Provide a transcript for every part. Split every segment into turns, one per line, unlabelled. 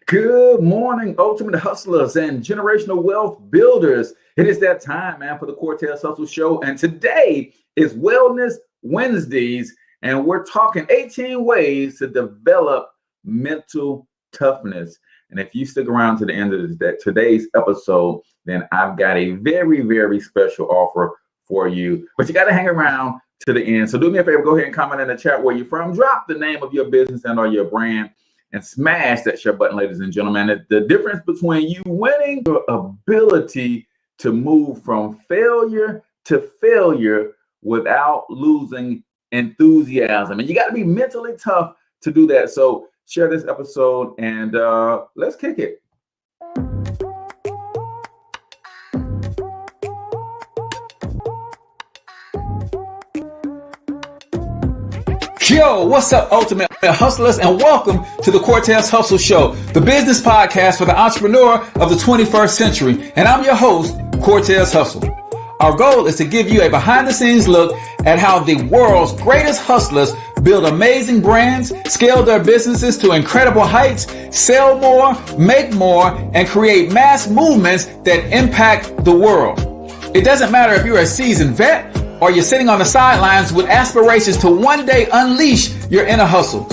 Good morning, ultimate hustlers and generational wealth builders. It is that time, man, for the Cortez Hustle Show. And today is Wellness Wednesdays, and we're talking 18 ways to develop mental toughness. And if you stick around to the end of today's episode, then I've got a very, very special offer for you. But you got to hang around to the end. So do me a favor, go ahead and comment in the chat where you're from. Drop the name of your business and or your brand. And smash that share button, ladies and gentlemen. The difference between you winning your ability to move from failure to failure without losing enthusiasm. And you got to be mentally tough to do that. So share this episode and let's kick it. Yo, what's up, ultimate hustlers, and welcome to the Cortez Hustle Show, the business podcast for the entrepreneur of the 21st century. And I'm your host, Cortez Hustle. Our goal is to give you a behind-the-scenes look at how the world's greatest hustlers build amazing brands, scale their businesses to incredible heights, sell more, make more, and create mass movements that impact the world. It doesn't matter if you're a seasoned vet or you're sitting on the sidelines with aspirations to one day unleash your inner hustle.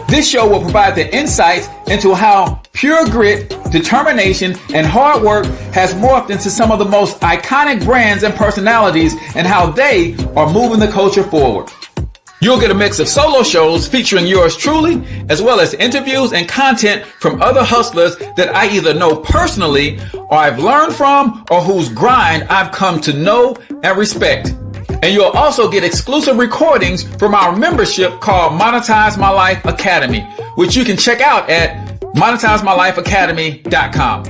This show will provide the insights into how pure grit, determination, and hard work has morphed into some of the most iconic brands and personalities and how they are moving the culture forward. You'll get a mix of solo shows featuring yours truly, as well as interviews and content from other hustlers that I either know personally or I've learned from or whose grind I've come to know and respect. And you'll also get exclusive recordings from our membership called Monetize My Life Academy, which you can check out at monetizemylifeacademy.com.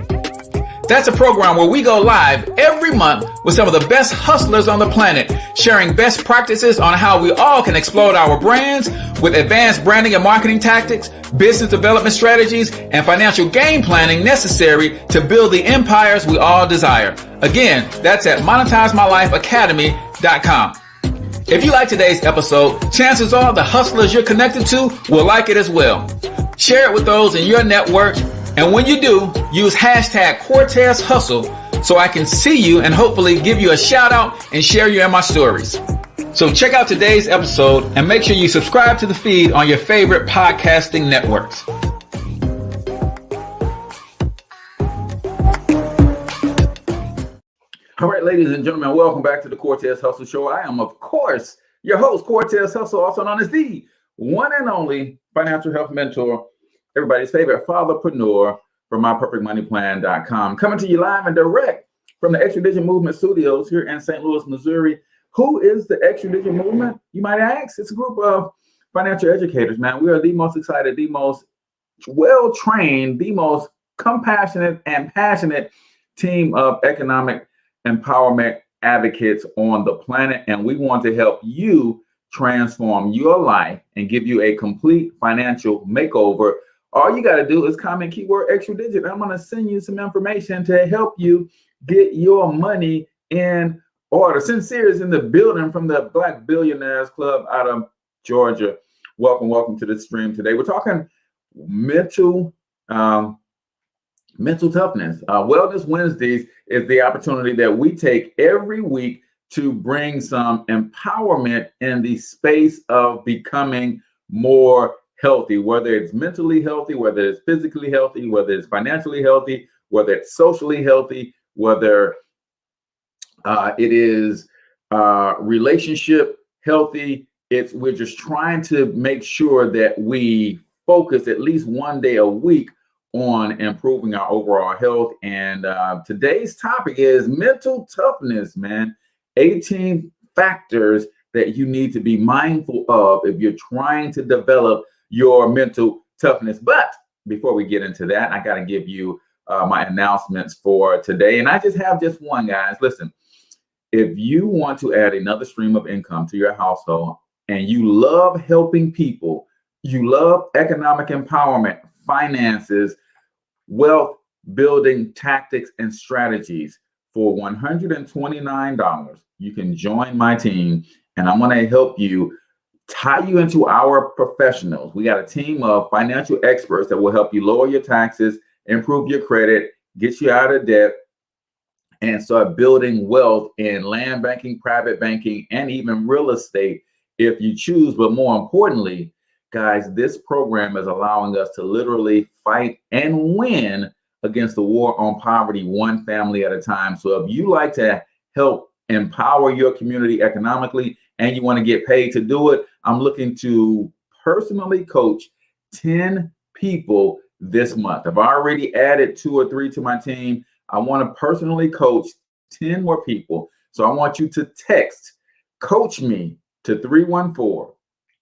That's a program where we go live every month with some of the best hustlers on the planet, sharing best practices on how we all can explode our brands with advanced branding and marketing tactics, business development strategies, and financial game planning necessary to build the empires we all desire. Again, that's at monetizemylifeacademy.com. If you like today's episode, chances are the hustlers you're connected to will like it as well. Share it with those in your network. And when you do, use hashtag Cortez Hustle so I can see you and hopefully give you a shout out and share you in my stories. So check out today's episode and make sure you subscribe to the feed on your favorite podcasting networks. All right, ladies and gentlemen, welcome back to the Cortez Hustle Show. I am, of course, your host, Cortez Hustle, also known as the one and only financial health mentor, everybody's favorite fatherpreneur from myperfectmoneyplan.com. Coming to you live and direct from the Extradition Movement Studios here in St. Louis, Missouri. Who is the Extradition Movement, you might ask? It's a group of financial educators, man. We are the most excited, the most well-trained, the most compassionate and passionate team of economic empowerment advocates on the planet. And we want to help you transform your life and give you a complete financial makeover. All you got to do is comment keyword extra digit. I'm going to send you some information to help you get your money in order. Sincere is in the building from the Black Billionaires Club out of Georgia. Welcome to the stream today. We're talking mental toughness. Wellness Wednesdays is the opportunity that we take every week to bring some empowerment in the space of becoming more healthy, whether it's mentally healthy, whether it's physically healthy, whether it's financially healthy, whether it's socially healthy, whether it is relationship healthy. We're just trying to make sure that we focus at least one day a week on improving our overall health. And today's topic is mental toughness, man. 18 factors that you need to be mindful of if you're trying to develop your mental toughness. But before we get into that, I got to give you my announcements for today. And I just have just one, guys. Listen, if you want to add another stream of income to your household and you love helping people, you love economic empowerment, finances, wealth building tactics and strategies, for $129, you can join my team and I'm going to help you tie you into our professionals. We got a team of financial experts that will help you lower your taxes improve your credit, get you out of debt, and start building wealth in land banking, private banking, and even real estate if you choose. But more importantly, guys, this program is allowing us to literally fight and win against the war on poverty, one family at a time. So if you like to help empower your community economically and you want to get paid to do it, I'm looking to personally coach 10 people this month. I've already added 2 or 3 to my team. I want to personally coach 10 more people. So I want you to text coach me to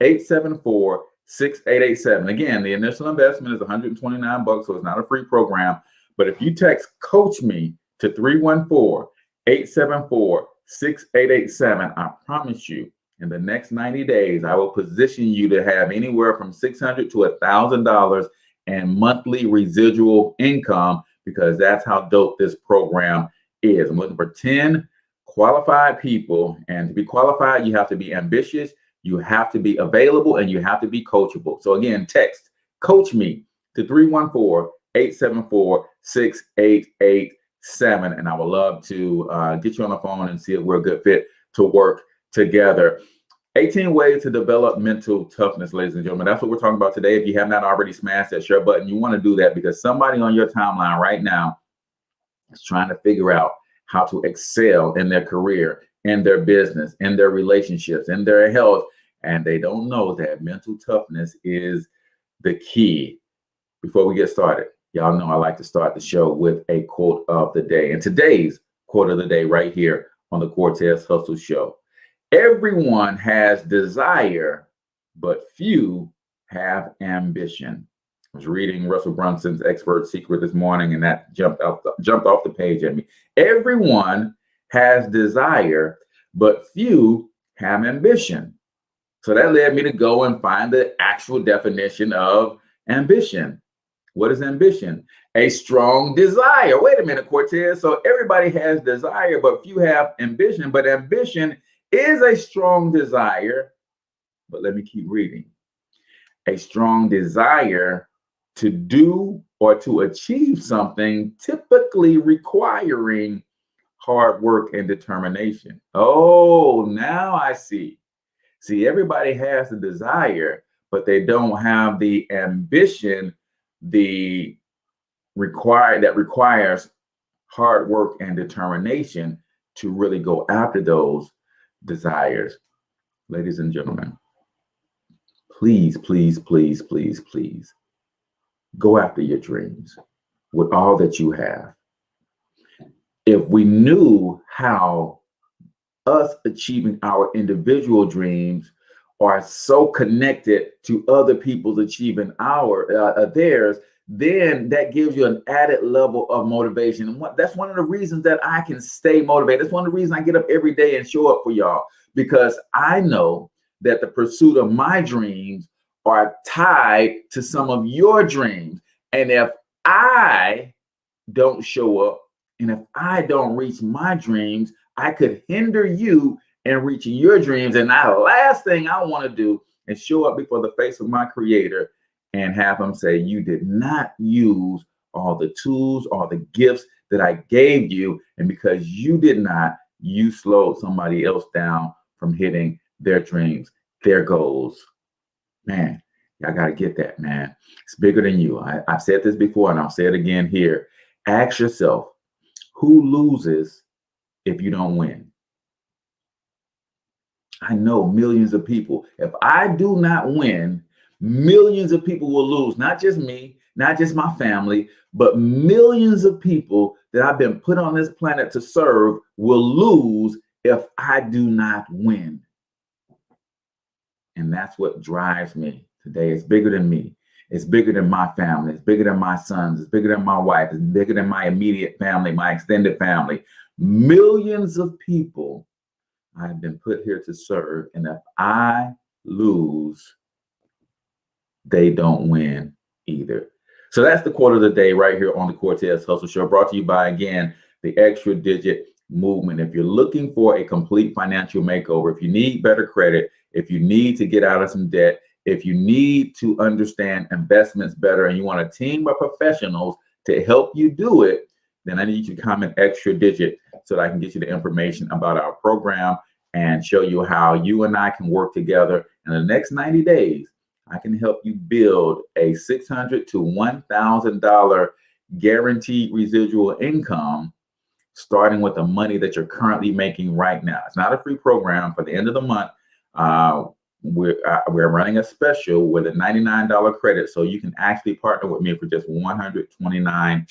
314-874-6887. Again, the initial investment is $129, so it's not a free program. But if you text coach me to 314-874-6887, I promise you, in the next 90 days, I will position you to have anywhere from $600 to $1,000 in monthly residual income, because that's how dope this program is. I'm looking for 10 qualified people, and to be qualified, you have to be ambitious, you have to be available, and you have to be coachable. So again, text coach me to 314-874-6887, and I would love to get you on the phone and see if we're a good fit to work together. 18 ways to develop mental toughness, ladies and gentlemen. That's what we're talking about today. If you have not already smashed that share button, you want to do that, because somebody on your timeline right now is trying to figure out how to excel in their career, in their business, in their relationships, in their health, and they don't know that mental toughness is the key. Before we get started, y'all know I like to start the show with a quote of the day. And today's quote of the day right here on the Cortez Hustle Show: everyone has desire, but few have ambition. I was reading Russell Brunson's Expert Secret this morning, and that jumped off the page at me. Everyone has desire, but few have ambition. So that led me to go and find the actual definition of ambition. What is ambition? A strong desire. Wait a minute, Cortez. So everybody has desire, but few have ambition. But ambition is a strong desire. But let me keep reading. A strong desire to do or to achieve something, typically requiring hard work and determination. Oh, now I see. See, everybody has the desire, but they don't have the ambition that requires hard work and determination to really go after those desires. Ladies and gentlemen, please, please, please, please, please go after your dreams with all that you have. If we knew how us achieving our individual dreams are so connected to other people's achieving theirs, then that gives you an added level of motivation. And that's one of the reasons that I can stay motivated. That's one of the reasons I get up every day and show up for y'all, because I know that the pursuit of my dreams are tied to some of your dreams. And if I don't show up, and if I don't reach my dreams, I could hinder you in reaching your dreams. And the last thing I want to do is show up before the face of my creator and have him say, you did not use all the tools, all the gifts that I gave you. And because you did not, you slowed somebody else down from hitting their dreams, their goals. Man, y'all got to get that, man. It's bigger than you. I've said this before, and I'll say it again here. Ask yourself, who loses if you don't win? I know millions of people. If I do not win, millions of people will lose. Not just me, not just my family, but millions of people that I've been put on this planet to serve will lose if I do not win. And that's what drives me today. It's bigger than me. It's bigger than my family. It's bigger than my sons. It's bigger than my wife. It's bigger than my immediate family, my extended family. Millions of people I've been put here to serve. And if I lose, they don't win either. So that's the quote of the day right here on the Cortez Hustle Show, brought to you by, again, the Extra Digit Movement. If you're looking for a complete financial makeover, if you need better credit, if you need to get out of some debt, if you need to understand investments better, and you want a team of professionals to help you do it, then I need you to comment extra digit so that I can get you the information about our program and show you how you and I can work together in the next 90 days. I can help you build a $600 to $1,000 guaranteed residual income, starting with the money that you're currently making right now. It's not a free program. For the end of the month, we're running a special with a $99 credit, so you can actually partner with me for just $129.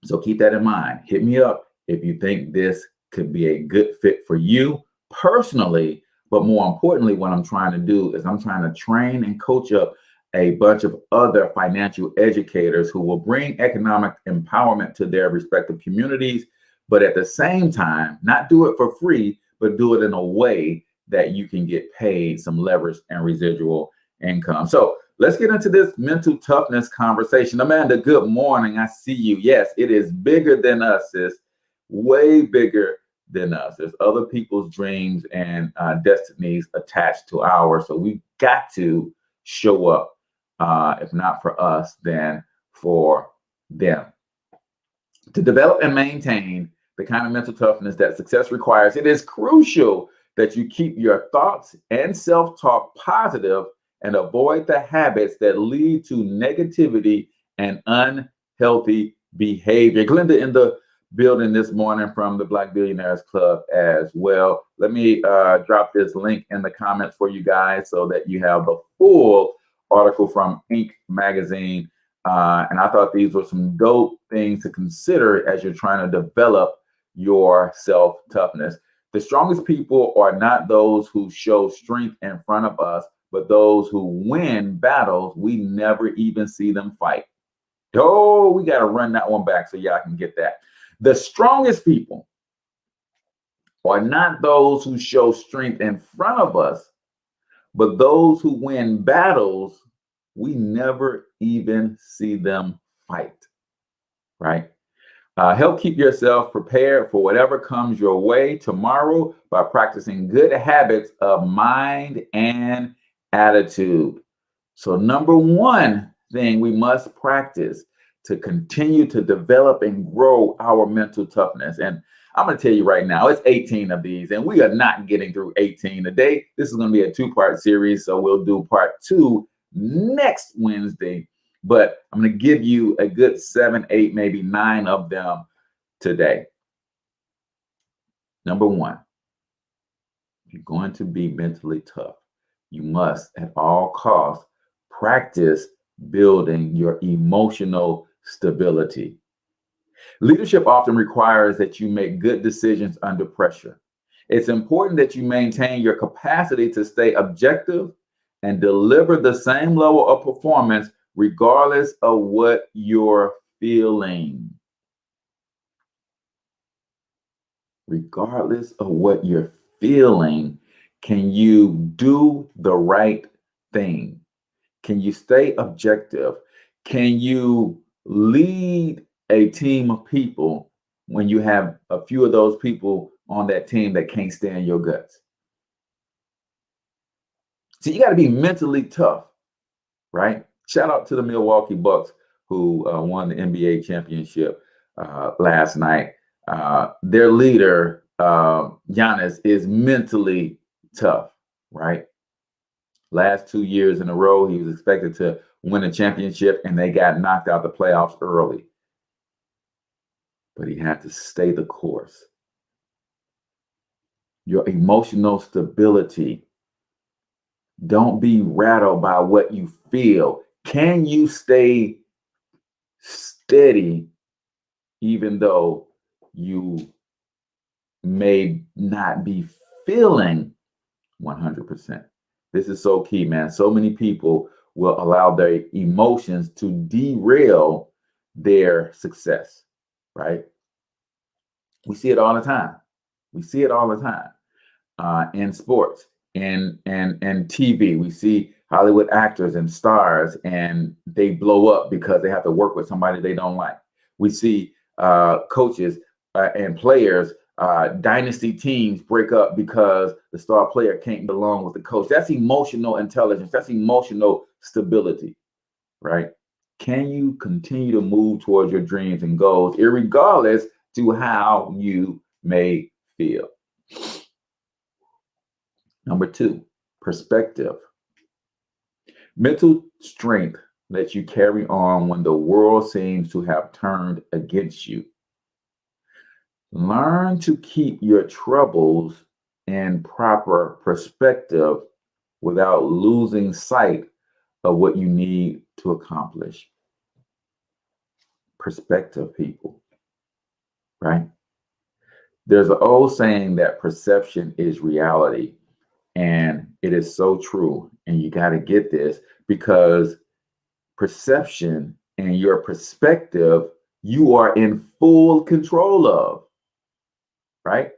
So keep that in mind. Hit me up if you think this could be a good fit for you personally. But more importantly, what I'm trying to do is I'm trying to train and coach up a bunch of other financial educators who will bring economic empowerment to their respective communities, but at the same time, not do it for free, but do it in a way that you can get paid some leverage and residual income. So let's get into this mental toughness conversation. Amanda, good morning. I see you. Yes, it is bigger than us, sis. Way bigger than us. There's other people's dreams and destinies attached to ours. So we've got to show up. If not for us, then for them. To develop and maintain the kind of mental toughness that success requires, it is crucial that you keep your thoughts and self-talk positive and avoid the habits that lead to negativity and unhealthy behavior. Glenda in the building this morning from the Black Billionaires Club as well. Let me drop this link in the comments for you guys so that you have the full article from Inc. magazine. And I thought these were some dope things to consider as you're trying to develop your self-toughness. The strongest people are not those who show strength in front of us, but those who win battles we never even see them fight. Oh, we got to run that one back so y'all can get that. The strongest people are not those who show strength in front of us, but those who win battles we never even see them fight, right? Help keep yourself prepared for whatever comes your way tomorrow by practicing good habits of mind and attitude. So number one thing we must practice to continue to develop and grow our mental toughness. And I'm going to tell you right now, it's 18 of these, and we are not getting through 18 today. This is going to be a two-part series, so we'll do part 2 next Wednesday. But I'm going to give you a good 7, 8, maybe 9 of them today. Number one, if you're going to be mentally tough, you must at all costs practice building your emotional stability. Leadership often requires that you make good decisions under pressure. It's important that you maintain your capacity to stay objective and deliver the same level of performance regardless of what you're feeling. Regardless of what you're feeling, can you do the right thing? Can you stay objective? Can you lead a team of people when you have a few of those people on that team that can't stand your guts? So you got to be mentally tough, right? Shout out to the Milwaukee Bucks who won the NBA championship last night. Their leader, Giannis, is mentally tough, right? Last 2 years in a row, he was expected to win a championship, and they got knocked out the playoffs early. But he had to stay the course. Your emotional stability. Don't be rattled by what you feel. Can you stay steady even though you may not be feeling 100%? This is so key, man. So many people will allow their emotions to derail their success, right? We see it all the time. We see it all the time in sports, and TV. We see Hollywood actors and stars, and they blow up because they have to work with somebody they don't like. We see coaches and players, dynasty teams break up because the star player can't get along with the coach. That's emotional intelligence. That's emotional stability, right? Can you continue to move towards your dreams and goals, irregardless to how you may feel? Number 2, perspective. Mental strength lets you carry on when the world seems to have turned against you. Learn to keep your troubles in proper perspective without losing sight of what you need to accomplish. Perspective, people, right? There's an old saying that perception is reality, and it is so true. And you got to get this, because perception and your perspective, you are in full control of, right?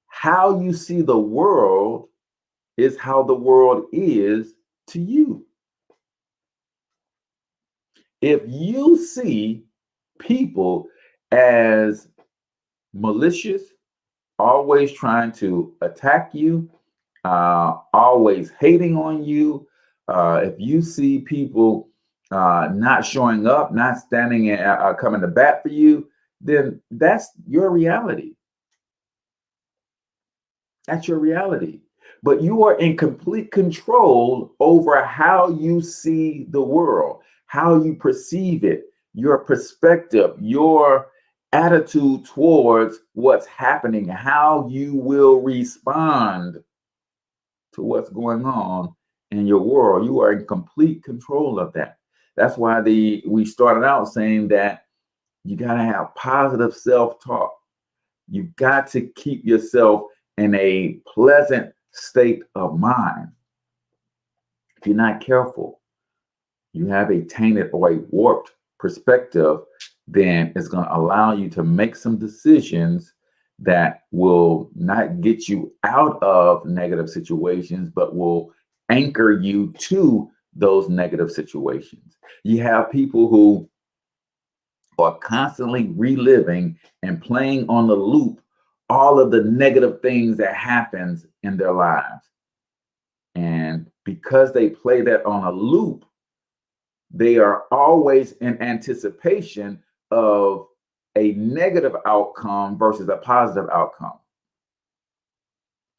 How you see the world is how the world is to you. If you see people as malicious, always trying to attack you, always hating on you, if you see people not showing up, not standing and coming to bat for you, then that's your reality. That's your reality. But you are in complete control over how you see the world, how you perceive it, your perspective, your attitude towards what's happening, how you will respond to what's going on in your world. You are in complete control of that. That's why we started out saying that you got to have positive self-talk. You've got to keep yourself in a pleasant state of mind. If you're not careful, you have a tainted or a warped perspective, then it's going to allow you to make some decisions that will not get you out of negative situations, but will anchor you to those negative situations. You have people who are constantly reliving and playing on the loop all of the negative things that happens in their lives. And because they play that on a loop, they are always in anticipation of a negative outcome versus a positive outcome.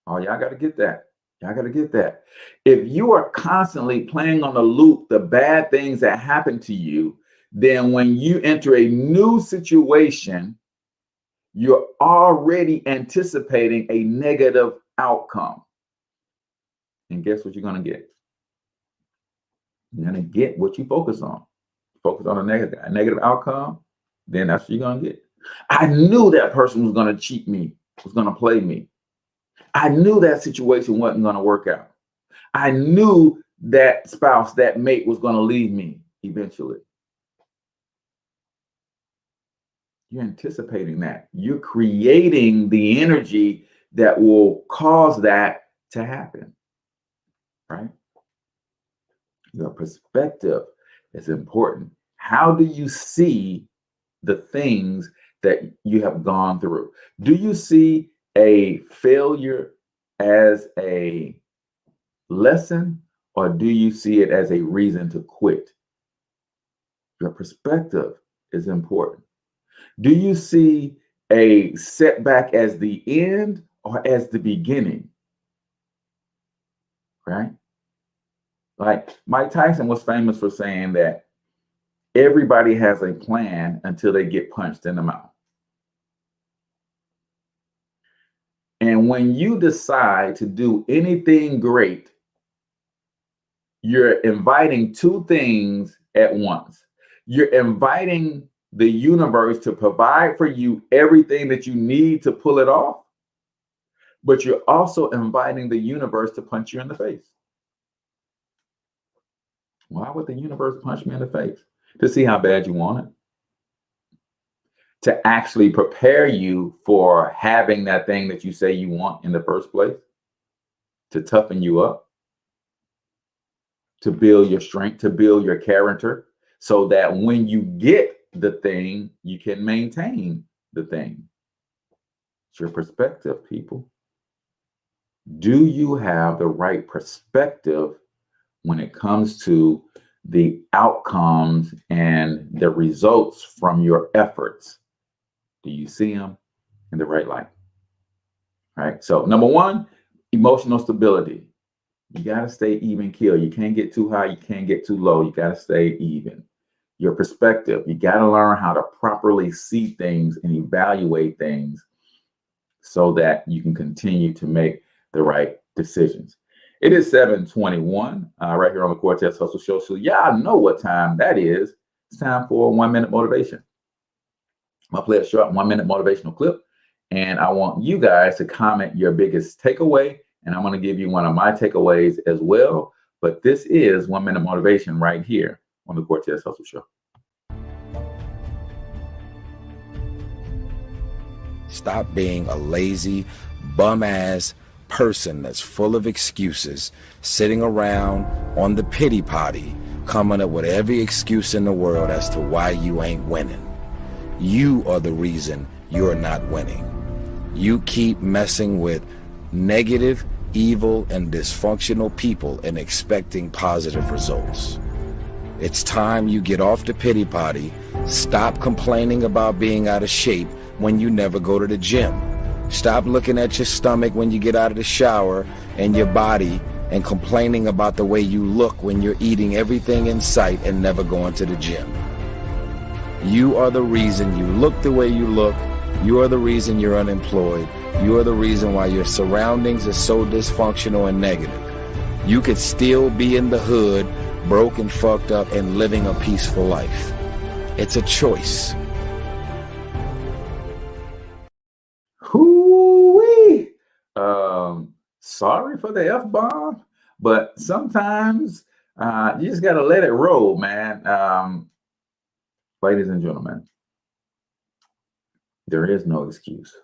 Oh, y'all got to get that. Y'all got to get that. If you are constantly playing on the loop, the bad things that happen to you, then when you enter a new situation, you're already anticipating a negative outcome. And guess what you're going to get? You're going to get what you focus on. Focus on a negative outcome, then that's what you're going to get. I knew that person was going to cheat me, was going to play me. I knew that situation wasn't going to work out. I knew that spouse, that mate was going to leave me eventually. You're anticipating that. You're creating the energy that will cause that to happen, right? Your perspective is important. How do you see the things that you have gone through? Do you see a failure as a lesson, or do you see it as a reason to quit? Your perspective is important. Do you see a setback as the end or as the beginning? Right? Like Mike Tyson was famous for saying that everybody has a plan until they get punched in the mouth. And when you decide to do anything great, you're inviting two things at once. You're inviting the universe to provide for you everything that you need to pull it off, but you're also inviting the universe to punch you in the face. Why would the universe punch me in the face? To see how bad you want it. To actually prepare you for having that thing that you say you want in the first place. To toughen you up. To build your strength, to build your character, so that when you get the thing, you can maintain the thing. It's your perspective, people. Do you have the right perspective when it comes to the outcomes and the results from your efforts? Do you see them in the right light? Right. So number one, emotional stability. You got to stay even keel. You can't get too high. You can't get too low. You got to stay even. Your perspective. You got to learn how to properly see things and evaluate things so that you can continue to make the right decisions. It is 7:21 right here on the Cortez Hustle Show. So y'all know what time that is. It's time for 1 minute motivation. I'm gonna play a short 1 minute motivational clip, and I want you guys to comment your biggest takeaway, and I'm gonna give you one of my takeaways as well. But this is 1 minute motivation right here on the Cortez Hustle Show.
Stop being a lazy, bum-ass person that's full of excuses, sitting around on the pity potty, coming up with every excuse in the world as to why you ain't winning. You are the reason you're not winning. You keep messing with negative, evil, and dysfunctional people and expecting positive results. It's time you get off the pity potty, stop complaining about being out of shape when you never go to the gym. Stop looking at your stomach when you get out of the shower and your body and complaining about the way you look when you're eating everything in sight and never going to the gym. You are the reason you look the way you look. You are the reason you're unemployed. You are the reason why your surroundings are so dysfunctional and negative. You could still be in the hood, broke and fucked up and living a peaceful life. It's a choice.
Hoo-wee. Sorry for the F-bomb, but sometimes you just got to let it roll, man. Ladies and gentlemen, there is no excuse.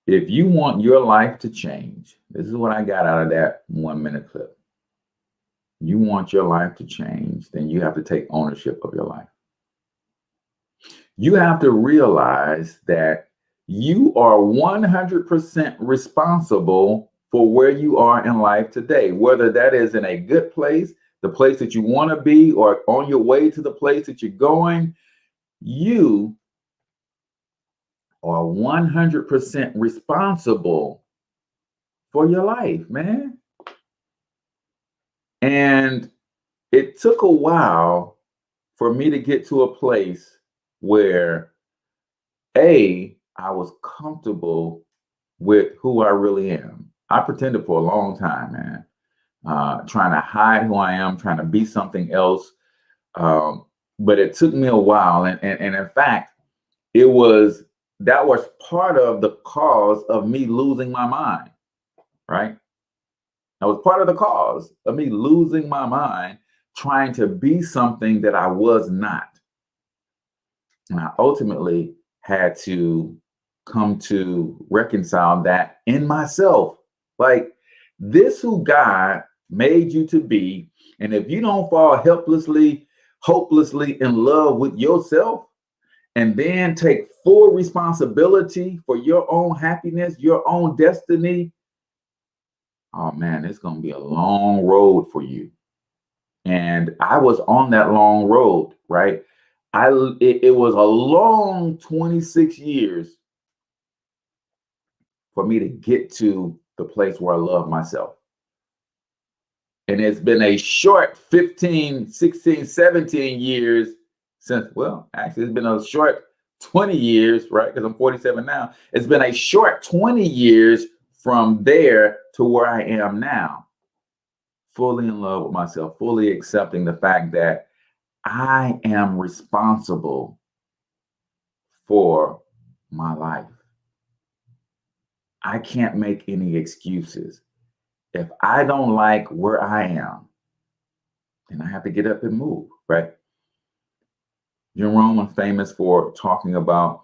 If you want your life to change, this is what I got out of that 1 minute clip. You want your life to change, then you have to take ownership of your life. You have to realize that you are 100% responsible for where you are in life today, whether that is in a good place, the place that you want to be, or on your way to the place that you're going. You are 100% responsible for your life, man. And it took a while for me to get to a place where I was comfortable with who I really am. I pretended for a long time, man, trying to hide who I am, trying to be something else. But it took me a while. And in fact, that was part of the cause of me losing my mind, right? That was part of the cause of me losing my mind, trying to be something that I was not. And I ultimately had to come to reconcile that in myself. Like, this who God made you to be. And if you don't fall helplessly, hopelessly in love with yourself, and then take full responsibility for your own happiness, your own destiny, oh man, it's going to be a long road for you. And I was on that long road, right? It was a long 26 years for me to get to the place where I love myself. And it's been a short 15, 16, 17 years since, well, actually it's been a short 20 years, right? Because I'm 47 now. It's been a short 20 years from there to where I am now. Fully in love with myself, fully accepting the fact that I am responsible for my life. I can't make any excuses. If I don't like where I am, then I have to get up and move, right? Jerome was famous for talking about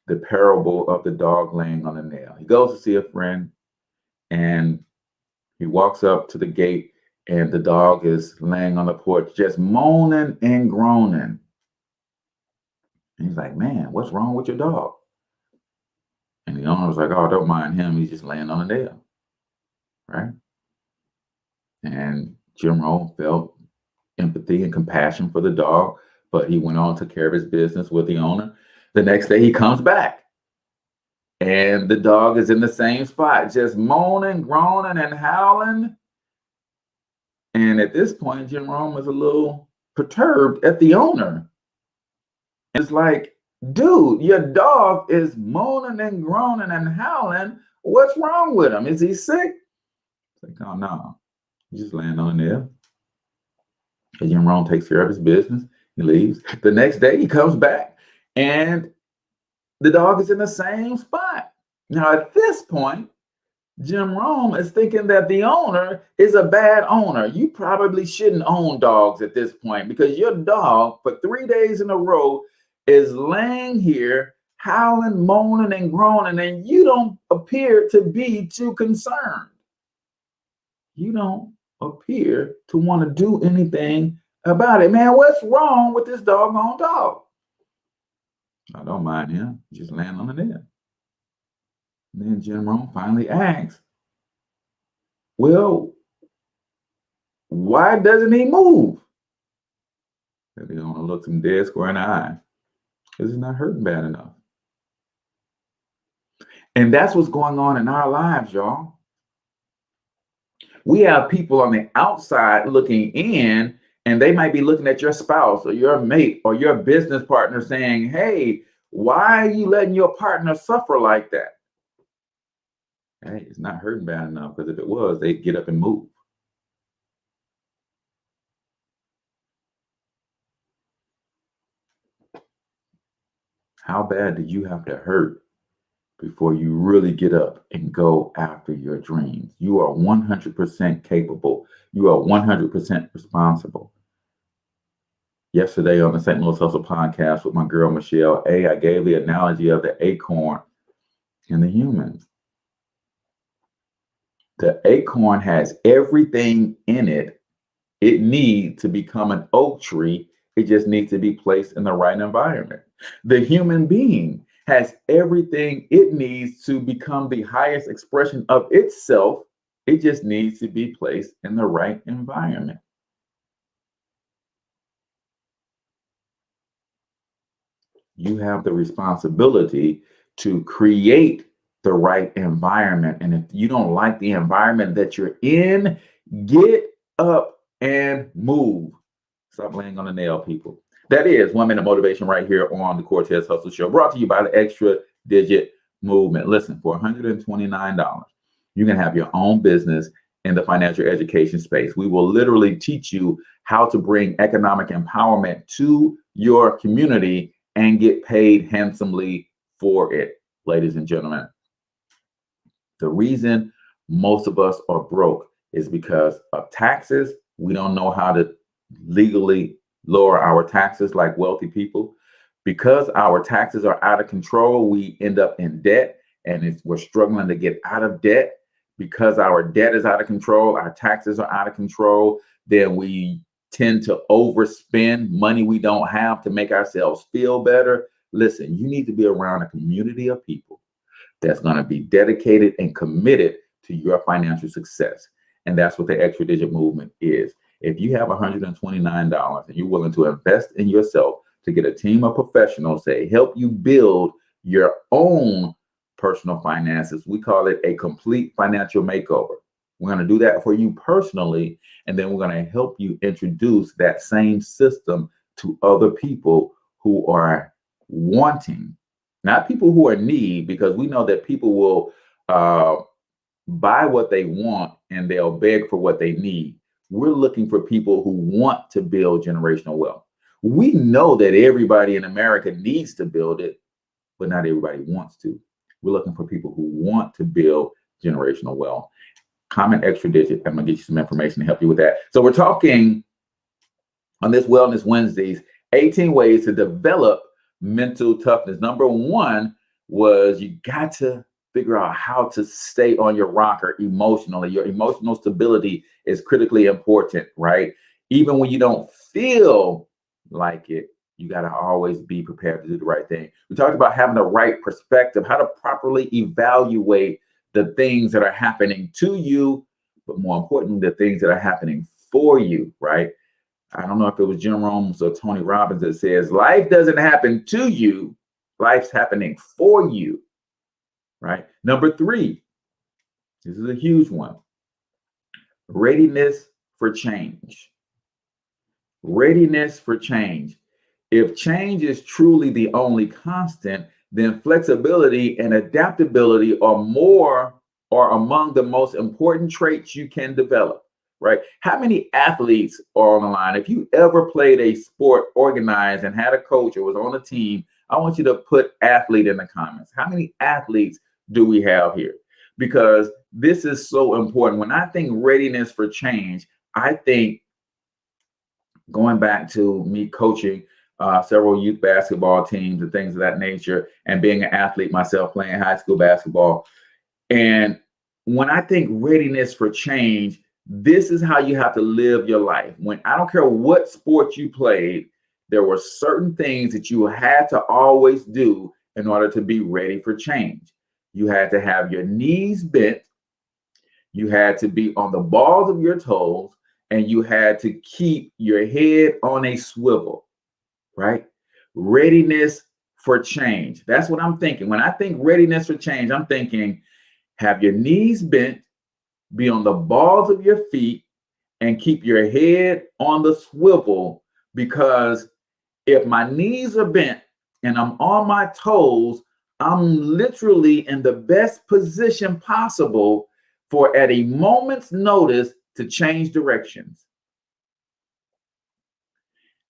the parable of the dog laying on a nail. He goes to see a friend and he walks up to the gate and the dog is laying on the porch, just moaning and groaning. And he's like, man, what's wrong with your dog? And the owner was like, oh, don't mind him. He's just laying on a nail, right? And Jim Rome felt empathy and compassion for the dog, but he went on, took care of his business with the owner. The next day he comes back and the dog is in the same spot, just moaning, groaning, and howling. And at this point, Jim Rome is a little perturbed at the owner. It's like, dude, your dog is moaning and groaning and howling. What's wrong with him? Is he sick? It's like, oh no, he's just laying on there. And Jim Rome takes care of his business. He leaves. The next day he comes back and the dog is in the same spot. Now at this point, Jim Rome is thinking that the owner is a bad owner. You probably shouldn't own dogs at this point because your dog for 3 days in a row is laying here howling, moaning, and groaning, and you don't appear to be too concerned. You don't appear to want to do anything about it. Man, what's wrong with this doggone dog? I don't mind him. Just laying on the bed. And then Jim Rome finally asks, well, why doesn't he move? And the owner looks him dead square in the eye. Because he's not hurting bad enough. And that's what's going on in our lives, y'all. We have people on the outside looking in, and they might be looking at your spouse or your mate or your business partner saying, hey, why are you letting your partner suffer like that? Hey, it's not hurting bad enough, because if it was, they'd get up and move. How bad do you have to hurt before you really get up and go after your dreams? You are 100% capable. You are 100% responsible. Yesterday on the St. Louis Hustle podcast with my girl, Michelle A., I gave the analogy of the acorn and the human. The acorn has everything in it needs to become an oak tree. It just needs to be placed in the right environment. The human being has everything it needs to become the highest expression of itself. It just needs to be placed in the right environment. You have the responsibility to create the right environment. And if you don't like the environment that you're in, get up and move. Stop laying on the nail, people. That is 1 Minute Motivation right here on the Cortez Hustle Show, brought to you by the Extra Digit Movement. Listen, for $129, you can have your own business in the financial education space. We will literally teach you how to bring economic empowerment to your community and get paid handsomely for it. Ladies and gentlemen, the reason most of us are broke is because of taxes. We don't know how to legally lower our taxes like wealthy people. Because our taxes are out of control, we end up in debt, and we're struggling to get out of debt. Because our debt is out of control, our taxes are out of control, then we tend to overspend money we don't have to make ourselves feel better. Listen, you need to be around a community of people that's going to be dedicated and committed to your financial success. And that's what the Extra Digit Movement is. If you have $129 and you're willing to invest in yourself to get a team of professionals to help you build your own personal finances, we call it a complete financial makeover. We're going to do that for you personally, and then we're going to help you introduce that same system to other people who are wanting, not people who are in need, because we know that people will buy what they want and they'll beg for what they need. We're looking for people who want to build generational wealth. We know that everybody in America needs to build it, but not everybody wants to. We're looking for people who want to build generational wealth. Comment Extra Digit. I'm going to get you some information to help you with that. So we're talking on this Wellness Wednesdays, 18 ways to develop mental toughness. Number one was you got to figure out how to stay on your rocker emotionally. Your emotional stability is critically important, right? Even when you don't feel like it, you got to always be prepared to do the right thing. We talked about having the right perspective, how to properly evaluate the things that are happening to you, but more importantly, the things that are happening for you, right? I don't know if it was Jim Rohn or Tony Robbins that says life doesn't happen to you, life's happening for you, right? Number 3, this is a huge one. Readiness for change. Readiness for change. If change is truly the only constant, then flexibility and adaptability are among the most important traits you can develop, right? How many athletes are on the line? If you ever played a sport, organized, and had a coach or was on a team, I want you to put athlete in the comments. How many athletes do we have here? Because this is so important. When I think readiness for change, I think going back to me coaching several youth basketball teams and things of that nature, and being an athlete myself, playing high school basketball. And when I think readiness for change, this is how you have to live your life. When I don't care what sport you played, there were certain things that you had to always do in order to be ready for change. You had to have your knees bent, you had to be on the balls of your toes, and you had to keep your head on a swivel, right? Readiness for change. That's what I'm thinking. When I think readiness for change, I'm thinking have your knees bent, be on the balls of your feet, and keep your head on the swivel, because if my knees are bent and I'm on my toes, I'm literally in the best position possible for at a moment's notice to change directions.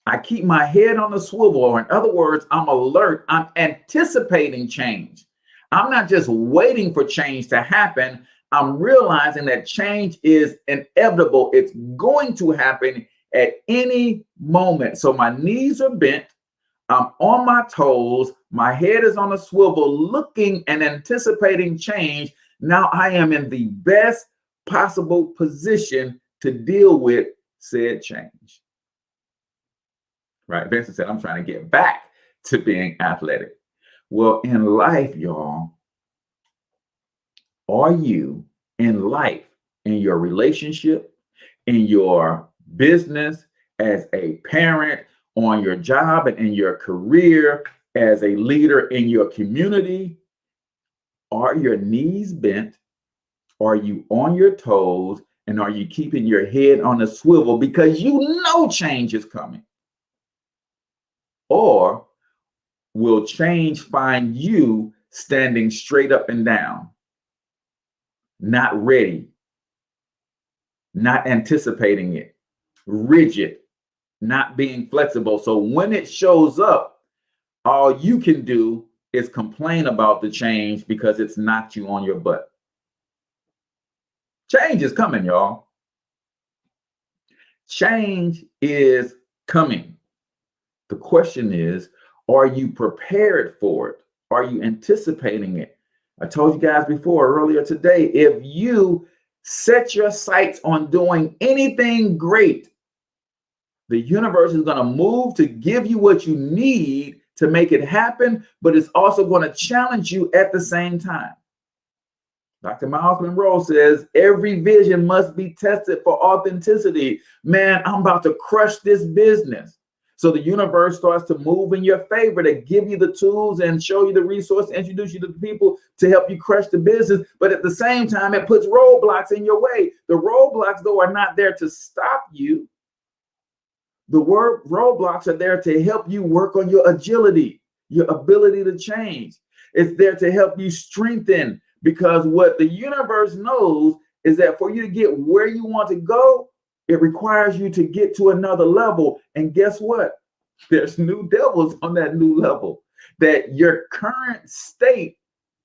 I keep my head on the swivel, or in other words, I'm alert. I'm anticipating change. I'm not just waiting for change to happen. I'm realizing that change is inevitable. It's going to happen at any moment. So my knees are bent. I'm on my toes. My head is on a swivel, looking and anticipating change. Now I am in the best possible position to deal with said change. Right? Vincent said, I'm trying to get back to being athletic. Well, in life, y'all, are you in life, in your relationship, in your business, as a parent, on your job and in your career, as a leader in your community, are your knees bent? Are you on your toes? And are you keeping your head on a swivel because you know change is coming? Or will change find you standing straight up and down, not ready, not anticipating it, rigid, not being flexible? So when it shows up, all you can do is complain about the change because it's knocked you on your butt. Change is coming, y'all. Change is coming. The question is, are you prepared for it? Are you anticipating it? I told you guys before earlier today, if you set your sights on doing anything great, the universe is going to move to give you what you need to make it happen, but it's also going to challenge you at the same time. Dr. Miles Monroe says every vision must be tested for authenticity. Man, I'm about to crush this business. So the universe starts to move in your favor to give you the tools and show you the resource, introduce you to the people to help you crush the business. But at the same time, it puts roadblocks in your way. The roadblocks, though, are not there to stop you. The roadblocks are there to help you work on your agility, your ability to change. It's there to help you strengthen, because what the universe knows is that for you to get where you want to go, it requires you to get to another level. And guess what? There's new devils on that new level that your current state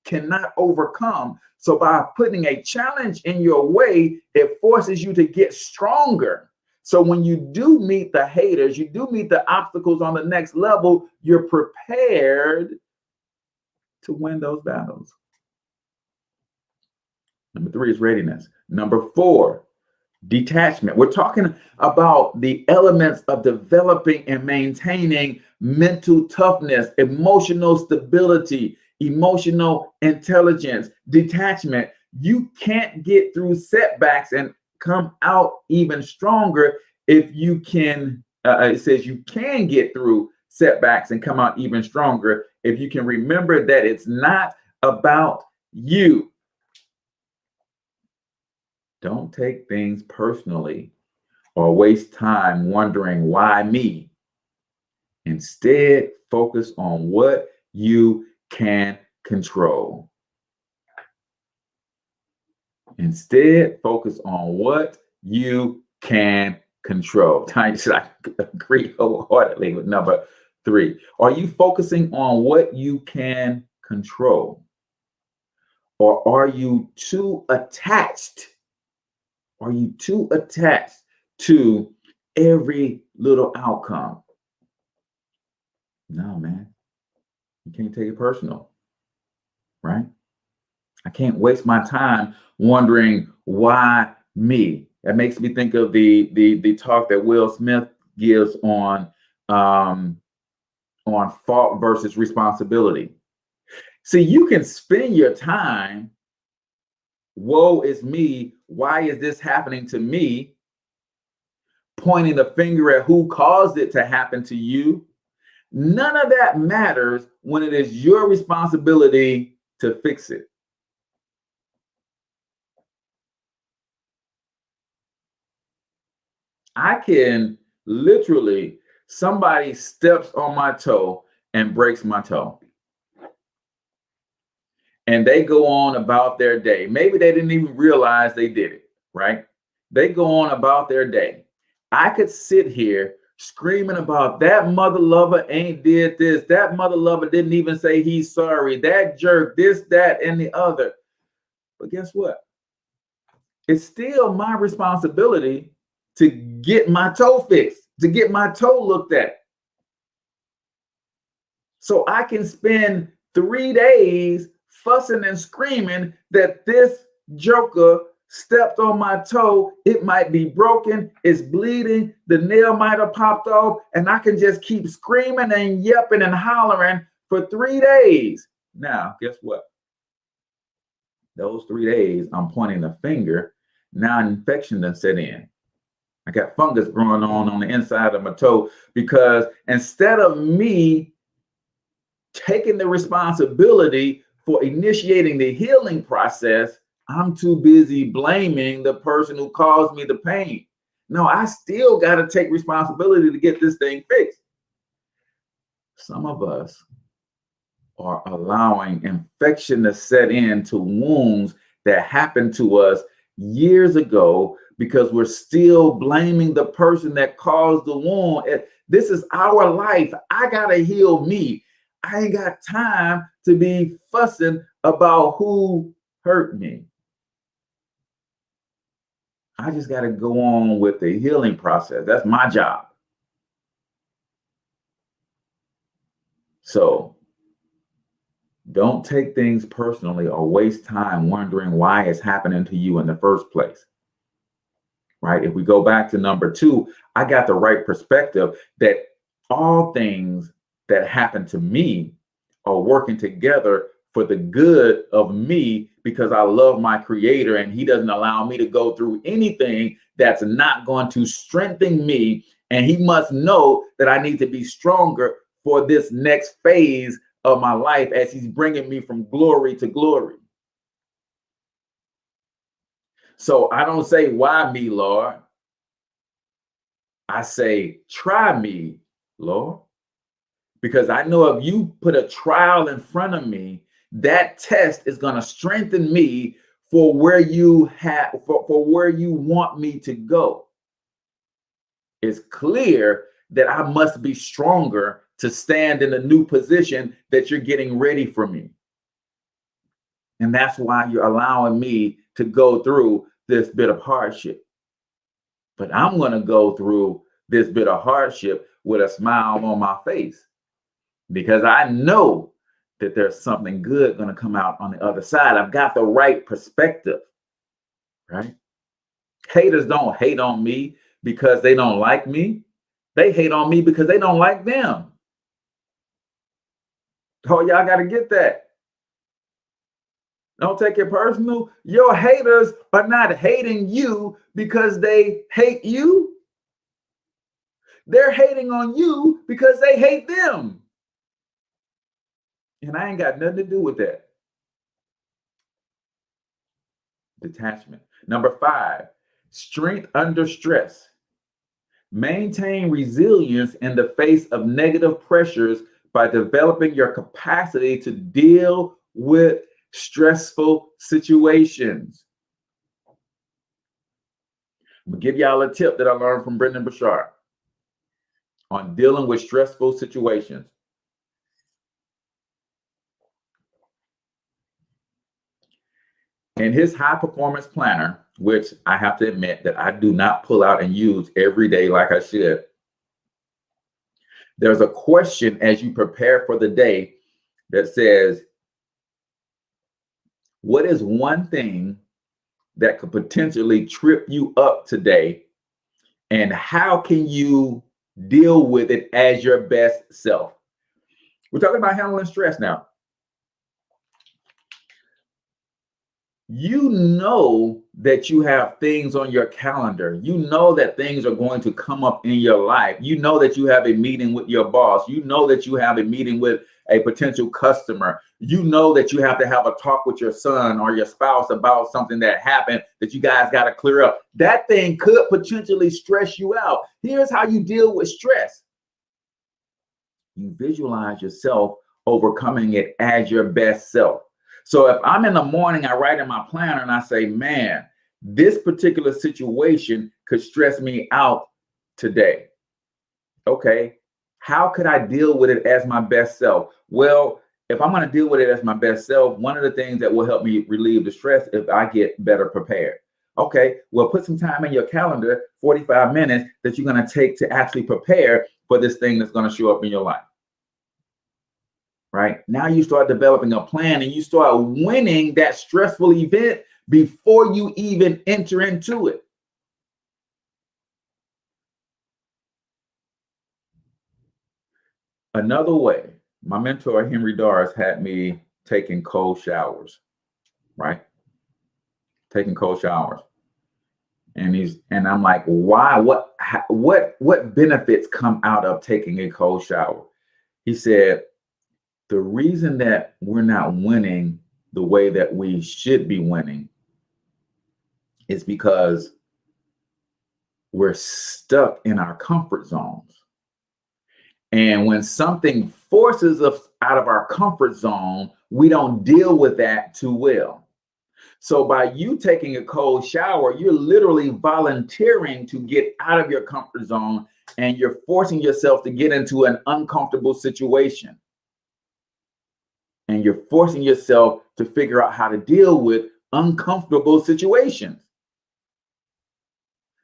cannot overcome. So by putting a challenge in your way, it forces you to get stronger. So when you do meet the haters, you do meet the obstacles on the next level, you're prepared to win those battles. Number 3 is readiness. Number 4, detachment. We're talking about the elements of developing and maintaining mental toughness, emotional stability, emotional intelligence, detachment. You can't get through setbacks and come out even stronger if you can. It says you can get through setbacks and come out even stronger if you can remember that it's not about you. Don't take things personally or waste time wondering why me. Instead, focus on what you can control. Instead, focus on what you can control. I agree wholeheartedly with number 3. Are you focusing on what you can control? Or are you too attached? Are you too attached to every little outcome? No, man. You can't take it personal, right? I can't waste my time wondering why me. That makes me think of the talk that Will Smith gives on fault versus responsibility. See, you can spend your time, woe is me, why is this happening to me, pointing the finger at who caused it to happen to you. None of that matters when it is your responsibility to fix it. I can literally, somebody steps on my toe and breaks my toe. And they go on about their day. Maybe they didn't even realize they did it, right? They go on about their day. I could sit here screaming about that mother lover ain't did this. That mother lover didn't even say he's sorry. That jerk, this, that, and the other. But guess what? It's still my responsibility to get my toe fixed, to get my toe looked at. So I can spend 3 days fussing and screaming that this joker stepped on my toe. It might be broken, it's bleeding, the nail might have popped off, and I can just keep screaming and yelping and hollering for 3 days. Now, guess what? Those 3 days, I'm pointing the finger. Now an infection done set in. I got fungus growing on the inside of my toe because instead of me taking the responsibility for initiating the healing process, I'm too busy blaming the person who caused me the pain. No, I still got to take responsibility to get this thing fixed. Some of us are allowing infection to set into wounds that happened to us years ago because we're still blaming the person that caused the wound. This is our life. I got to heal me. I ain't got time to be fussing about who hurt me. I just got to go on with the healing process. That's my job. So don't take things personally or waste time wondering why it's happening to you in the first place. Right? If we go back to number 2, I got the right perspective that all things that happen to me are working together for the good of me because I love my creator and he doesn't allow me to go through anything that's not going to strengthen me. And he must know that I need to be stronger for this next phase of my life as he's bringing me from glory to glory. So I don't say, why me, Lord? I say, try me, Lord. Because I know if you put a trial in front of me, that test is going to strengthen me for where you for where you want me to go. It's clear that I must be stronger to stand in the new position that you're getting ready for me. And that's why you're allowing me to go through this bit of hardship. But I'm going to go through this bit of hardship with a smile on my face because I know that there's something good going to come out on the other side. I've got the right perspective, right? Haters don't hate on me because they don't like me. They hate on me because they don't like them. Oh, y'all got to get that. Don't take it personal. Your haters are not hating you because they hate you. They're hating on you because they hate them. And I ain't got nothing to do with that. Detachment. Number 5, strength under stress. Maintain resilience in the face of negative pressures by developing your capacity to deal with stressful situations. I'm gonna give y'all a tip that I learned from Brendan Bouchard on dealing with stressful situations. In his high performance planner, which I have to admit that I do not pull out and use every day like I should, there's a question as you prepare for the day that says, what is one thing that could potentially trip you up today, and how can you deal with it as your best self? We're talking about handling stress now. You know that you have things on your calendar. You know that things are going to come up in your life. You know that you have a meeting with your boss. You know that you have a meeting with a potential customer. You know that you have to have a talk with your son or your spouse about something that happened that you guys got to clear up. That thing could potentially stress you out. Here's how you deal with stress. You visualize yourself overcoming it as your best self. So if I'm in the morning, I write in my planner and I say, man, this particular situation could stress me out today. Okay, how could I deal with it as my best self? Well, if I'm going to deal with it as my best self, one of the things that will help me relieve the stress if I get better prepared. Okay, well, put some time in your calendar, 45 minutes that you're going to take to actually prepare for this thing that's going to show up in your life. Right? Now you start developing a plan and you start winning that stressful event before you even enter into it. Another way, my mentor, Henry Doris, had me taking cold showers, right? Taking cold showers. And I'm like, why? What benefits come out of taking a cold shower? He said, the reason that we're not winning the way that we should be winning is because we're stuck in our comfort zones. And when something forces us out of our comfort zone, we don't deal with that too well. So by you taking a cold shower, you're literally volunteering to get out of your comfort zone, and you're forcing yourself to get into an uncomfortable situation. And you're forcing yourself to figure out how to deal with uncomfortable situations.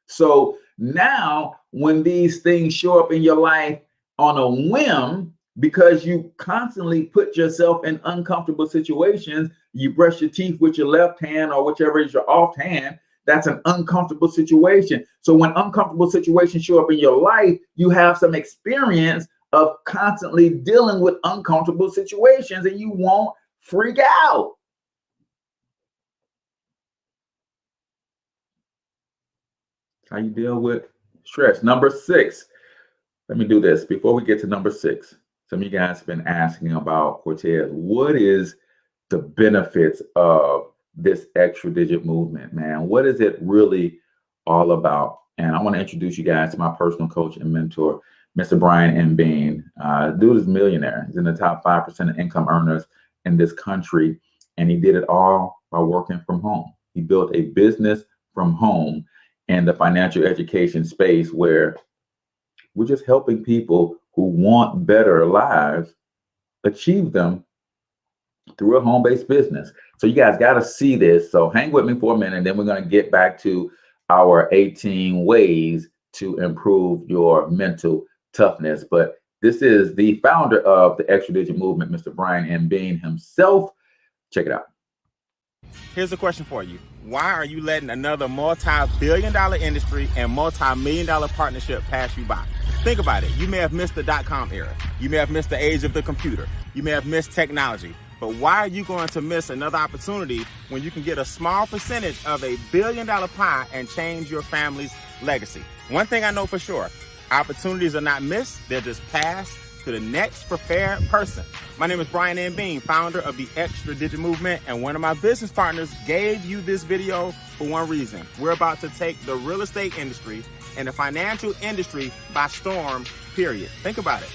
So now when these things show up in your life on a whim, because you constantly put yourself in uncomfortable situations, you brush your teeth with your left hand or whichever is your off hand, that's an uncomfortable situation. So when uncomfortable situations show up in your life, you have some experience of constantly dealing with uncomfortable situations, and you won't freak out. How you deal with stress. Number 6. Let me do this before we get to number 6. Some of you guys have been asking about Cortez. What is the benefits of this extra digit movement, man? What is it really all about? And I want to introduce you guys to my personal coach and mentor, Mr. Brian M. Bean. Dude is a millionaire. He's in the top 5% of income earners in this country. And he did it all by working from home. He built a business from home in the financial education space where we're just helping people who want better lives achieve them through a home-based business. So you guys got to see this. So hang with me for a minute, and then we're going to get back to our 18 ways to improve your mental toughness. But this is the founder of the Extra Digit Movement, Mr. Brian M. Bean himself. Check it out.
Here's a question for you. Why are you letting another multi-billion-dollar industry and multi-million-dollar partnership pass you by? Think about it. You may have missed the dot-com era. You may have missed the age of the computer. You may have missed technology. But why are you going to miss another opportunity when you can get a small percentage of a $1 billion pie and change your family's legacy? One thing I know for sure, opportunities are not missed, they're just passed to the next prepared person. My name is Brian N. Bean, founder of the Extra Digit Movement, and one of my business partners gave you this video for one reason. We're about to take the real estate industry and the financial industry by storm, period. Think about it.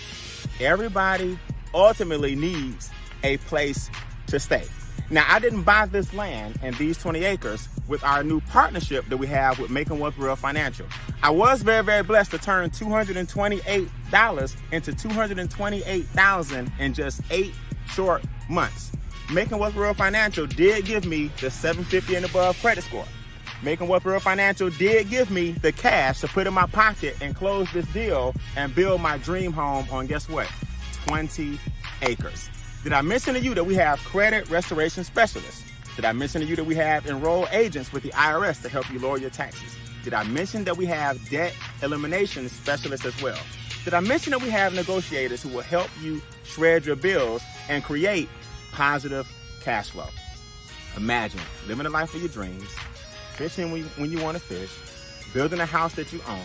Everybody ultimately needs a place to stay. Now, I didn't buy this land and these 20 acres with our new partnership that we have with Making Wealth Real Financial. I was very, very blessed to turn $228 into $228,000 in just 8 short months. Making Wealth Real Financial did give me the 750 and above credit score. Making Wealth Real Financial did give me the cash to put in my pocket and close this deal and build my dream home on, guess what? 20 acres. Did I mention to you that we have credit restoration specialists? Did I mention to you that we have enrolled agents with the IRS to help you lower your taxes? Did I mention that we have debt elimination specialists as well? Did I mention that we have negotiators who will help you shred your bills and create positive cash flow? Imagine living the life of your dreams, fishing when you want to fish, building a house that you own.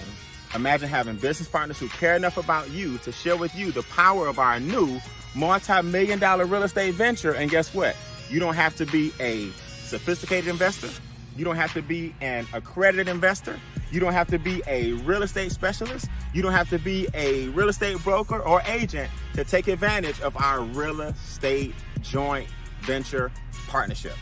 Imagine having business partners who care enough about you to share with you the power of our new multi-million-dollar real estate venture. And guess what? You don't have to be a sophisticated investor. You don't have to be an accredited investor. You don't have to be a real estate specialist. You don't have to be a real estate broker or agent to take advantage of our real estate joint venture partnership.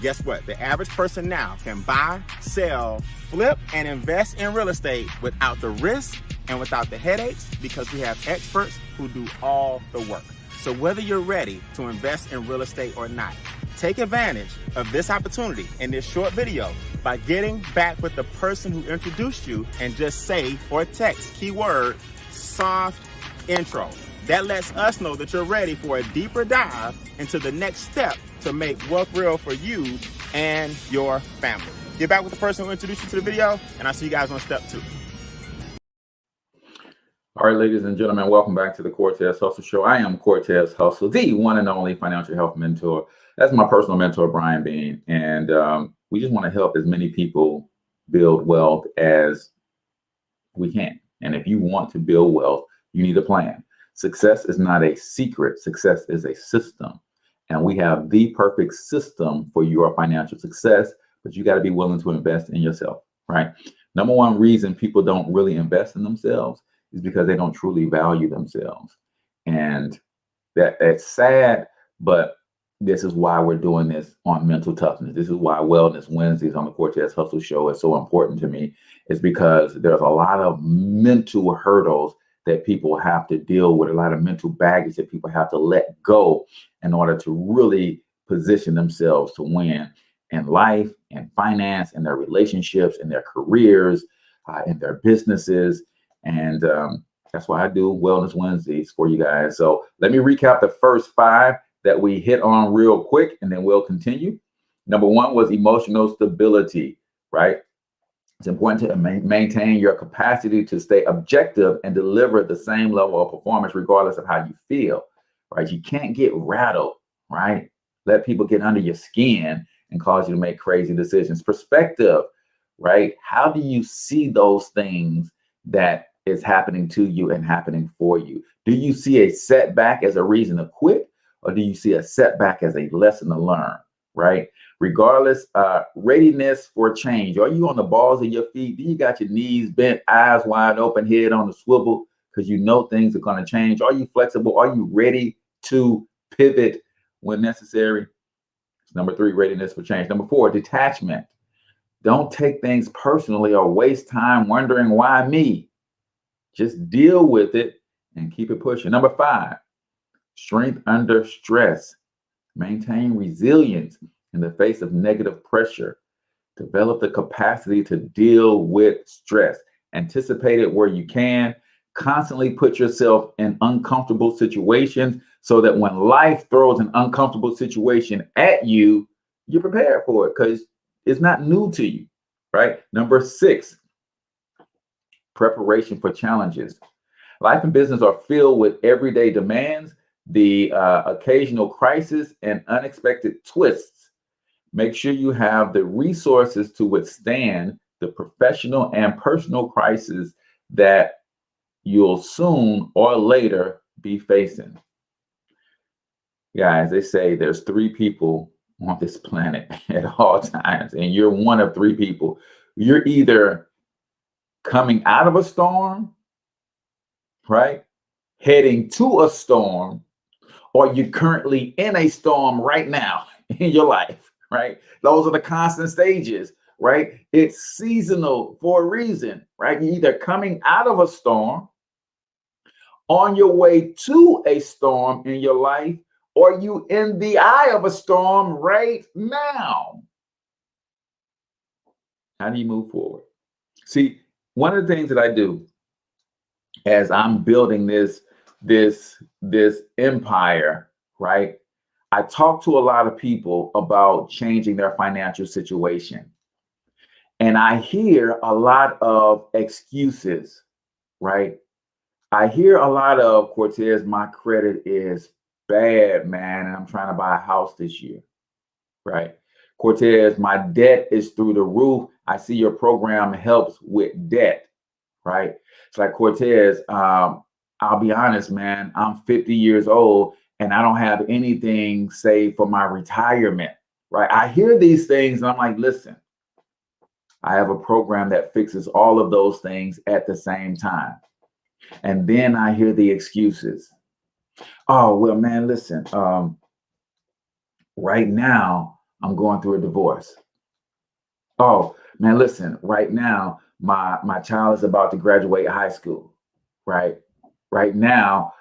Guess what? The average person now can buy, sell, flip, and invest in real estate without the risk and without the headaches, because we have experts who do all the work. So whether you're ready to invest in real estate or not, take advantage of this opportunity in this short video by getting back with the person who introduced you and just say or text keyword soft intro. That lets us know that you're ready for a deeper dive into the next step to make wealth real for you and your family. Get back with the person who introduced you to the video, and I'll see you guys on step 2.
All right, ladies and gentlemen, welcome back to the Cortez Hustle Show. I am Cortez Hustle, the one and only financial health mentor. That's my personal mentor, Brian Bean. And we just want to help as many people build wealth as we can. And if you want to build wealth, you need a plan. Success is not a secret. Success is a system. And we have the perfect system for your financial success, but you got to be willing to invest in yourself, right? Number one reason people don't really invest in themselves is because they don't truly value themselves. And that's sad, but this is why we're doing this on mental toughness. This is why Wellness Wednesdays on the Cortez Hustle Show is so important to me. It's because there's a lot of mental hurdles that people have to deal with, a lot of mental baggage that people have to let go in order to really position themselves to win in life and finance and their relationships and their careers and their businesses. And that's why I do Wellness Wednesdays for you guys. So let me recap the first 5 that we hit on real quick, and then we'll continue. Number 1 was emotional stability, right? It's important to maintain your capacity to stay objective and deliver the same level of performance regardless of how you feel, right? You can't get rattled, right? Let people get under your skin and cause you to make crazy decisions. Perspective, right? How do you see those things that is happening to you and happening for you? Do you see a setback as a reason to quit, or do you see a setback as a lesson to learn, right? Regardless, readiness for change. Are you on the balls of your feet? Do you got your knees bent, eyes wide open, head on the swivel, because you know things are going to change? Are you flexible? Are you ready to pivot when necessary? Number 3, readiness for change. Number 4, detachment. Don't take things personally or waste time wondering why me. Just deal with it and keep it pushing. Number 5, strength under stress. Maintain resilience in the face of negative pressure. Develop the capacity to deal with stress. Anticipate it where you can. Constantly put yourself in uncomfortable situations so that when life throws an uncomfortable situation at you, you're prepared for it because it's not new to you, right? Number 6, preparation for challenges. Life and business are filled with everyday demands. the occasional crisis and unexpected twists. Make sure you have the resources to withstand the professional and personal crisis that you'll soon or later be facing. Guys, they say there's 3 people on this planet at all times, and you're one of 3 people. You're either coming out of a storm, right? Heading to a storm, or you're currently in a storm right now in your life, right? Those are the constant stages, right? It's seasonal for a reason, right? You're either coming out of a storm, on your way to a storm in your life, or you in the eye of a storm right now. How do you move forward? See, one of the things that I do as I'm building this empire, right? I talk to a lot of people about changing their financial situation. And I hear a lot of excuses, right? I hear a lot of, Cortez, my credit is bad, man, and I'm trying to buy a house this year, right? Cortez, my debt is through the roof. I see your program helps with debt, right? It's like, Cortez, I'll be honest, man, I'm 50 years old and I don't have anything saved for my retirement, right? I hear these things and I'm like, listen, I have a program that fixes all of those things at the same time. And then I hear the excuses. Oh, well, man, listen, right now I'm going through a divorce. Oh, man, listen, right now my child is about to graduate high school, right? Right now,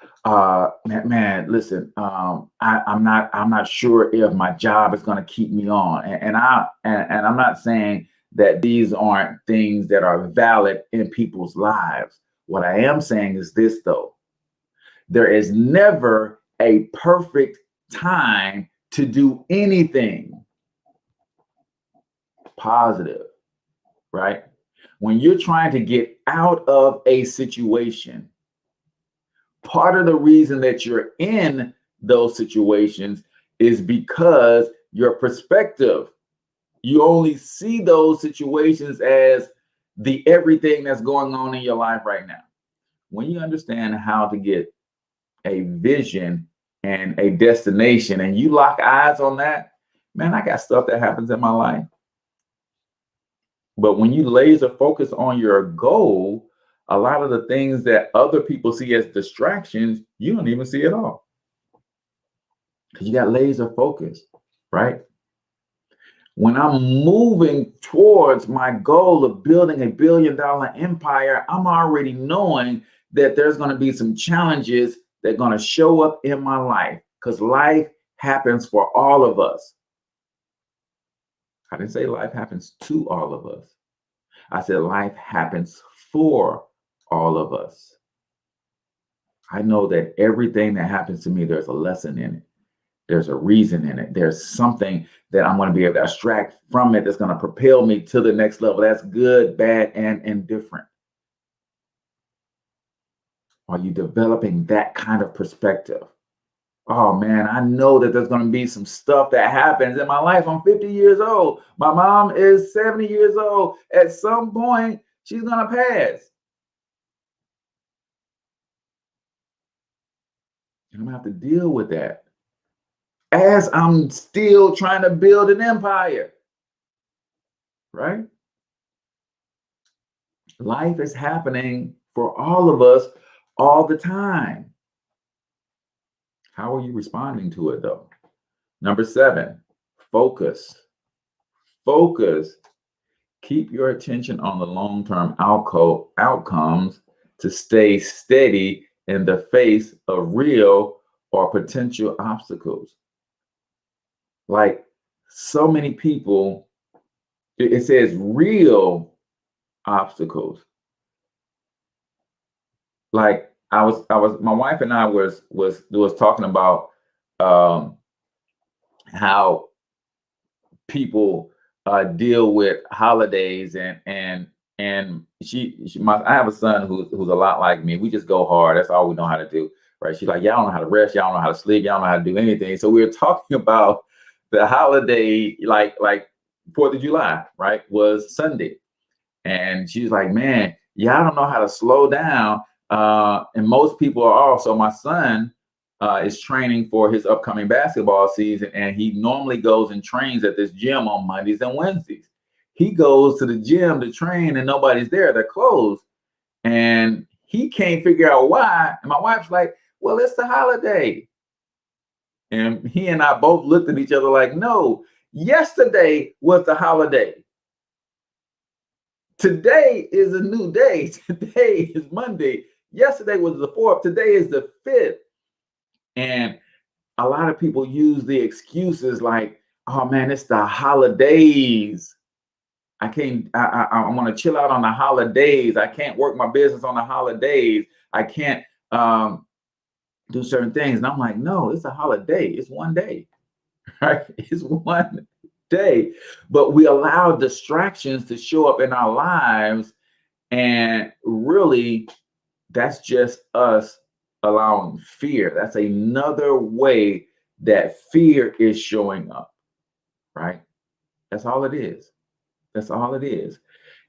man, listen, I'm not sure if my job is going to keep me on, and I'm not saying that these aren't things that are valid in people's lives. What I am saying is this, though: there is never a perfect time to do anything positive, right? When you're trying to get out of a situation, part of the reason that you're in those situations is because your perspective, you only see those situations as the everything that's going on in your life right now. When you understand how to get a vision and a destination and you lock eyes on that, man, I got stuff that happens in my life. But when you laser focus on your goal, a lot of the things that other people see as distractions, you don't even see at all. Because you got laser focus, right? When I'm moving towards my goal of building a $1 billion empire, I'm already knowing that there's going to be some challenges that are going to show up in my life, because life happens for all of us. I didn't say life happens to all of us. I said life happens for all of us. I know that everything that happens to me, there's a lesson in it. There's a reason in it. There's something that I'm going to be able to extract from it that's going to propel me to the next level. That's good, bad, and indifferent. Are you developing that kind of perspective? Oh, man, I know that there's going to be some stuff that happens in my life. I'm 50 years old. My mom is 70 years old. At some point, she's going to pass. And I'm going to have to deal with that as I'm still trying to build an empire, right? Life is happening for all of us all the time. How are you responding to it, though? Number 7, focus. Focus. Keep your attention on the long-term outcomes to stay steady in the face of real or potential obstacles. Like, so many people, it says real obstacles. Like, my wife and I was talking about how people deal with holidays, and I have a son who's a lot like me. We just go hard. That's all we know how to do, right? She's like, y'all don't know how to rest, y'all don't know how to sleep, y'all don't know how to do anything. So we were talking about the holiday, like 4th of July, right, was Sunday. And she's like, man, y'all don't know how to slow down. And most people are off. So my son is training for his upcoming basketball season, and he normally goes and trains at this gym on Mondays and Wednesdays. He goes to the gym to train and nobody's there, they're closed. And he can't figure out why. And my wife's like, well, it's the holiday. And he and I both looked at each other like, no, yesterday was the holiday. Today is a new day. Today is Monday. Yesterday was the 4th. Today is the 5th. And a lot of people use the excuses like, oh man, it's the holidays. I want to chill out on the holidays. I can't work my business on the holidays. I can't do certain things. And I'm like, no, it's a holiday. It's one day, right? It's one day. But we allow distractions to show up in our lives. And really, that's just us allowing fear. That's another way that fear is showing up, right? That's all it is. That's all it is.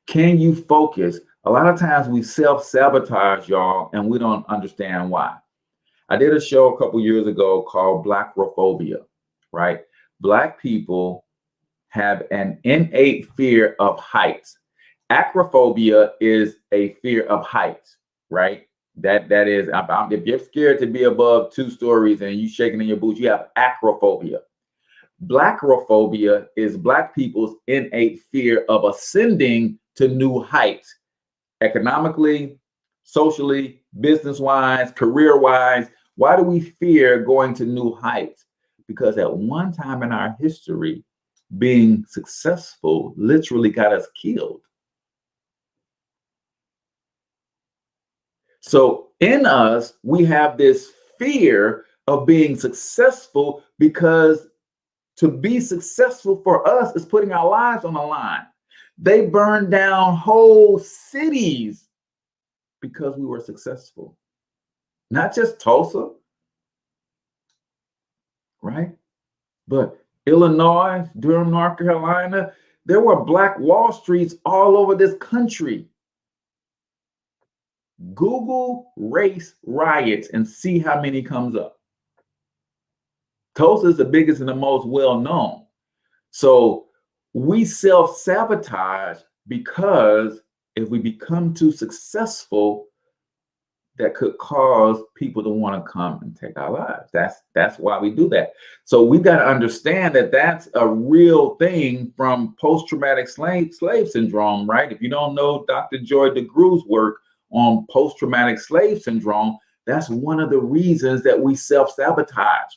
Can you focus? A lot of times we self-sabotage, y'all, and we don't understand why. I did a show a couple years ago called Blackophobia, right? Black people have an innate fear of heights. Acrophobia is a fear of heights, right? That is, if you're scared to be above 2 stories and you shaking in your boots, you have acrophobia. Blackophobia is Black people's innate fear of ascending to new heights, economically, socially, business-wise, career-wise. Why do we fear going to new heights? Because at one time in our history, being successful literally got us killed. So in us, we have this fear of being successful, because to be successful for us is putting our lives on the line. They burned down whole cities because we were successful. Not just Tulsa, right? But Illinois, Durham, North Carolina, there were Black Wall Streets all over this country. Google race riots and see how many comes up. Tulsa is the biggest and the most well-known. So we self-sabotage because if we become too successful, that could cause people to want to come and take our lives. That's why we do that. So we've got to understand that that's a real thing from post-traumatic slave syndrome, right? If you don't know Dr. Joy DeGrew's work on post-traumatic slave syndrome, that's one of the reasons that we self-sabotage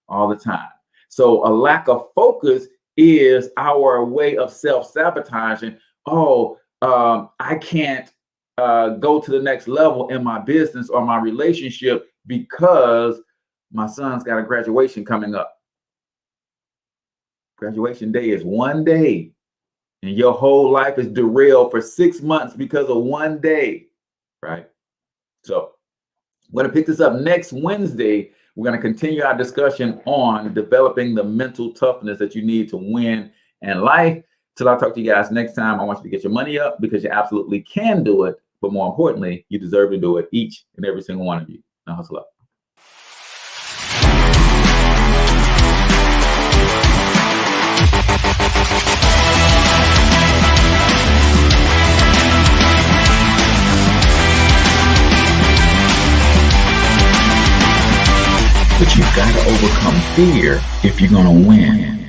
all the time. So a lack of focus is our way of self-sabotaging. I can't go to the next level in my business or my relationship because my son's got a graduation coming up. Graduation day is one day, and your whole life is derailed for 6 months because of one day, right? So I'm going to pick this up next Wednesday. We're going to continue our discussion on developing the mental toughness that you need to win in life. Till I talk to you guys next time, I want you to get your money up, because you absolutely can do it. But more importantly, you deserve to do it, each and every single one of you. Now hustle up. But you've got to overcome fear if you're going to win.